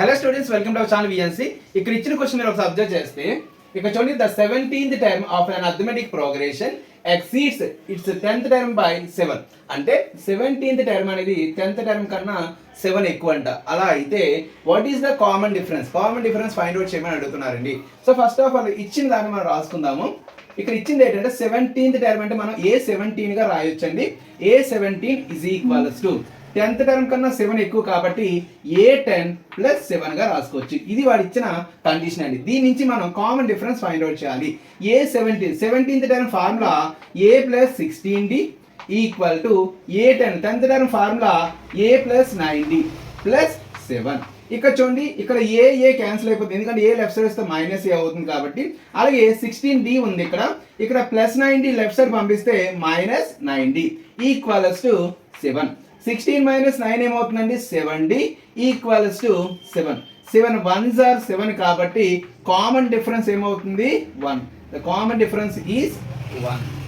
Hello students, welcome to our channel VNC. ఇక్కడ ఇచ్చిన question మీరు ఒకసారి అబ్జర్వ్ చేస్తే ఇక్కడ చూడండి, the 17th term of an arithmetic progression exceeds its 10th term by 7. అంటే 17th టర్మ్ అనేది 10th టర్మ్ కన్నా 7 ఎక్కువ అంట. అలా అయితే what is the common difference? Common difference find out చేయమని అడుగుతున్నారండి. సో ఫస్ట్ ఆఫ్ ఆల్ ఇచ్చిన దాన్ని మనం రాసుకుందాము. ఇక్కడ ఇచ్చింది ఏంటంటే 17th టర్మ్ అంటే మనం A17 గా రాయొచ్చండి. A17 is equals to 10th term కన్నా 7 ఎక్కువ కాబట్టి A10 ప్లస్ 7 గా రాసుకోవచ్చు. ఇది వాడు ఇచ్చిన కండిషన్ అండి. దీని నుంచి మనం కామన్ డిఫరెన్స్ ఫైండ్ అవుట్ చేయాలి. A17th term formula A plus 16D equal to A10. 10th term formula A plus 9D plus 7. ఇక్కడ చూడండి, ఇక్కడ ఏ క్యాన్సిల్ అయిపోతుంది, ఎందుకంటే ఏ లెఫ్ట్ సైడ్ వస్తే మైనస్ ఏ అవుతుంది కాబట్టి. అలాగే 16D ఉంది, ఇక్కడ ప్లస్ 9D లెఫ్ట్ సైడ్ పంపిస్తే minus 9D equals to 7. 16 minus 9 ఏమవుతుందండి? 7D equals to 7. 7 1s are 7 కాబట్టి కామన్ డిఫరెన్స్ ఏమవుతుంది? 1. The common difference is 1.